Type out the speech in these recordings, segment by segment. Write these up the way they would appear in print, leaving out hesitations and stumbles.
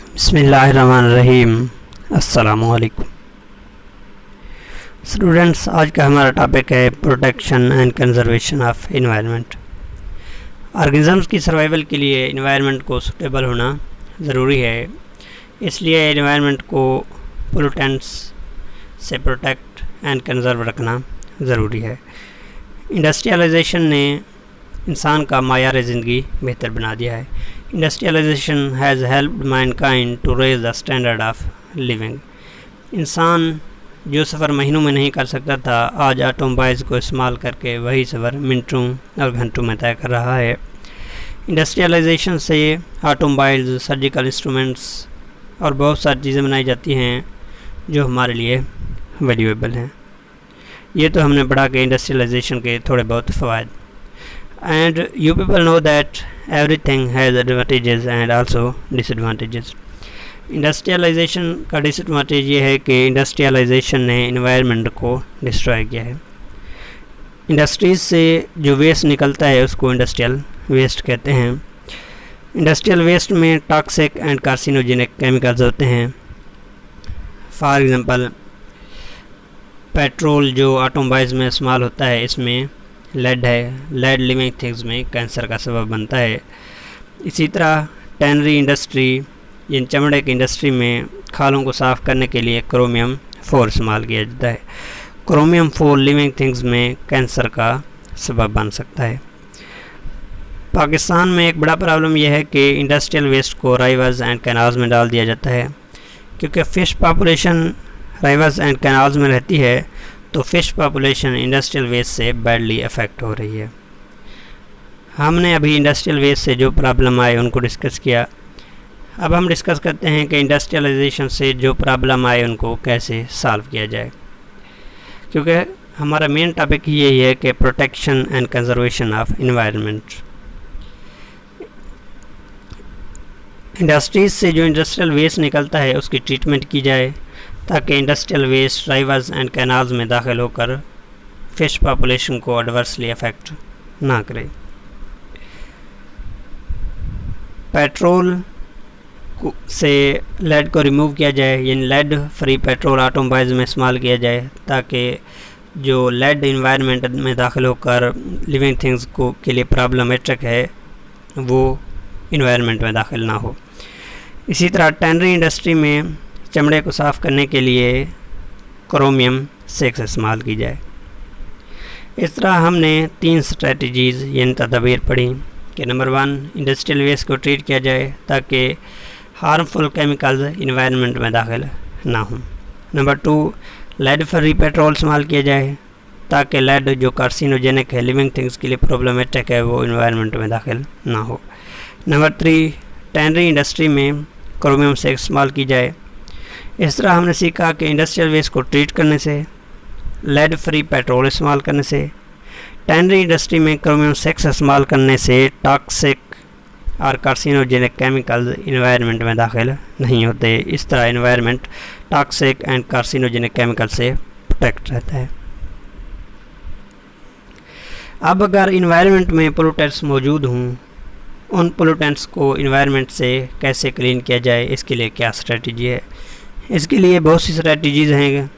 बिस्मिल्लाहिर्रहमानिर्रहीम। अस्सलामुअलैकुम स्टूडेंट्स, आज का हमारा टॉपिक है protection and conservation of environment. Organisms की सर्वाइवल के लिए एनवायरनमेंट को सूटेबल होना ज़रूरी है, इसलिए एनवायरनमेंट को पोल्यूटेंट्स से प्रोटेक्ट एंड कंजर्व रखना ज़रूरी है। इंडस्ट्रियलाइजेशन ने इंसान का मायार ज़िंदगी बेहतर बना दिया है। Industrialisation has helped mankind to raise the standard of living. इंसान जो सफ़र महीनों में नहीं कर सकता था, आज ऑटोमोबाइल्स को इस्तेमाल करके वही सफ़र मिनटों और घंटों में तय कर रहा है। इंडस्ट्रियलाइजेशन से ऑटोमोबाइल्स, सर्जिकल इंस्ट्रूमेंट्स और बहुत सारी चीज़ें बनाई जाती हैं जो हमारे लिए वैल्यूएबल हैं। ये तो हमने पढ़ा कि इंडस्ट्रियलाइजेशन के थोड़े बहुत फ़वाद। And you people know that everything has advantages and also disadvantages. Industrialisation का डिसएडवांटेज ये है कि इंडस्ट्रियलाइजेशन ने इन्वायरमेंट को डिस्ट्रॉय किया है। इंडस्ट्रीज से जो वेस्ट निकलता है उसको इंडस्ट्रियल वेस्ट कहते हैं। इंडस्ट्रियल वेस्ट में टॉक्सिक एंड कार्सिनोजेनिक केमिकल्स होते हैं। फॉर एग्जांपल, पेट्रोल जो ऑटोमोबाइल्स में इस्तेमाल होता है, इसमें लेड है। लेड लिविंग थिंग्स में कैंसर का सबब बनता है। इसी तरह टैनरी इंडस्ट्री, इन चमड़े की इंडस्ट्री में खालों को साफ़ करने के लिए क्रोमियम 4 इस्तेमाल किया जाता है। क्रोमियम 4 लिविंग थिंग्स में कैंसर का सबब बन सकता है। पाकिस्तान में एक बड़ा प्रॉब्लम यह है कि इंडस्ट्रियल वेस्ट को रिवर्स एंड कैनाल्स में डाल दिया जाता है। क्योंकि fish population reverse and canals में रहती है, तो फ़िश पॉपुलेशन इंडस्ट्रियल वेस्ट से बैडली अफेक्ट हो रही है। हमने अभी इंडस्ट्रियल वेस्ट से जो प्रॉब्लम आए उनको डिस्कस किया। अब हम डिस्कस करते हैं कि इंडस्ट्रियलाइजेशन से जो प्रॉब्लम आए उनको कैसे सॉल्व किया जाए, क्योंकि हमारा मेन टॉपिक ही यही है कि protection and conservation of environment. Industries से जो इंडस्ट्रियल वेस्ट निकलता है उसकी ट्रीटमेंट की जाए, ताकि industrial waste rivers and canals में दाखिल होकर फ़िश पॉपुलेशन को एडवर्सली अफेक्ट ना करे। पेट्रोल से लेड को रिमूव किया जाए, यानी लेड फ्री पेट्रोल ऑटोमोबाइल्स में इस्तेमाल किया जाए, ताकि जो लेड इन्वायरमेंट में दाखिल होकर लिविंग थिंग्स को के लिए प्रॉब्लमेटिक है वो इन्वायरमेंट में दाखिल ना हो। इसी तरह टैनरी इंडस्ट्री में चमड़े को साफ़ करने के लिए क्रोमियम 6 इस्तेमाल की जाए। इस तरह हमने 3 स्ट्रेटजीज़ यानी तदबीर पढ़ी कि नंबर 1, इंडस्ट्रियल वेस्ट को ट्रीट किया जाए ताकि हार्मफुल केमिकल्स इन्वायरमेंट में दाखिल ना हों। नंबर 2, लेड फ्री पेट्रोल इस्तेमाल किया जाए ताकि लेड जो कार्सिनोजेनिक है, लिविंग थिंग्स के लिए प्रॉब्लमेटिक है, वो इन्वायरमेंट में दाखिल ना हो। नंबर 3, टैनरी इंडस्ट्री में क्रोमियम 6 इस्तेमाल की जाए। इस तरह हमने सीखा कि इंडस्ट्रियल वेस्ट को ट्रीट करने से, लेड फ्री पेट्रोल इस्तेमाल करने से, टैनरी इंडस्ट्री में क्रोमियम 6 इस्तेमाल करने से टॉक्सिक और कार्सिनोजेनिक केमिकल्स इन्वायरमेंट में दाखिल नहीं होते। इस तरह environment toxic and carcinogenic chemical से प्रोटेक्ट रहता है। अब अगर इन्वायरमेंट में पोल्यूटेंट्स मौजूद हों, उन पोल्यूटेंट्स को इन्वायरमेंट से कैसे क्लीन किया जाए, इसके लिए क्या स्ट्रेटजी है। इसके लिए बहुत सी स्ट्रेटजीज़ हैं,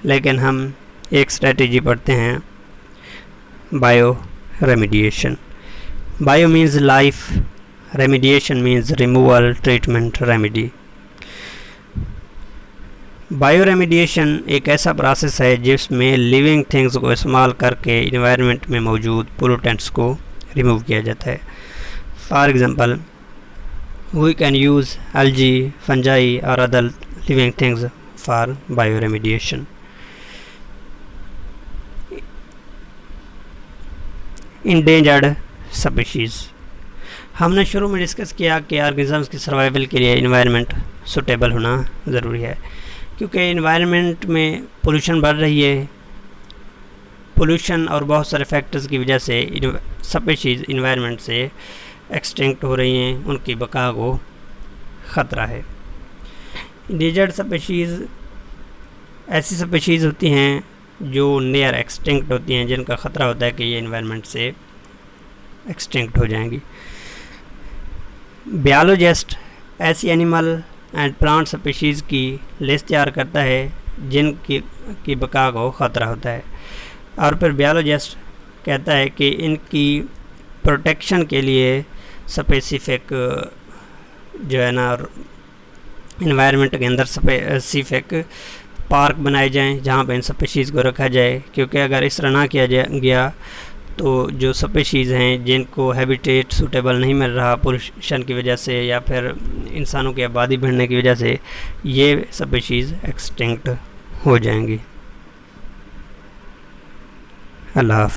लेकिन हम एक स्ट्रेटजी पढ़ते हैं, bio remediation. Bio means life, remediation means removal, treatment, remedy. Bio remediation एक ऐसा प्रोसेस है जिसमें लिविंग थिंग्स को इस्तेमाल करके इन्वायरमेंट में मौजूद पोल्यूटेंट्स को रिमूव किया जाता है। For example, we can use algae, fungi और other living things for bioremediation. Endangered species, हमने शुरू में डिस्कस किया कि ऑर्गेनिजम्स की सर्वाइवल के लिए इन्वायरमेंट सूटेबल होना ज़रूरी है, क्योंकि इन्वायरमेंट में पोल्यूशन बढ़ रही है। पोल्यूशन और बहुत सारे फैक्टर्स की वजह से स्पीशीज़ इन्वायरमेंट से एक्सटिंक्ट हो रही हैं, उनकी बका को ख़तरा है। इंडेंजर्ड स्पीशीज़ ऐसी स्पीशीज़ होती हैं जो नियर एक्सटिंक्ट होती हैं, जिनका ख़तरा होता है कि ये इन्वायरमेंट से एक्सटिंक्ट हो जाएंगी। बायोलॉजिस्ट ऐसी एनिमल एंड प्लांट स्पीशीज़ की लिस्ट तैयार करता है जिनकी बका को ख़तरा होता है। और फिर बायोलॉजिस्ट कहता है कि इनकी प्रोटेक्शन के लिए स्पेसिफिक जो है ना इन्वायरमेंट के अंदर स्पेसिफिक पार्क बनाए जाएं जहाँ पर इन स्पीशीज़ को रखा जाए, क्योंकि अगर इस तरह ना किया गया तो जो स्पीशीज़ हैं जिनको हैबिटेट सूटेबल नहीं मिल रहा पोल्यूशन की वजह से या फिर इंसानों की आबादी बढ़ने की वजह से, ये स्पीशीज़ एक्सटिंक्ट हो जाएंगी। अल्लाह।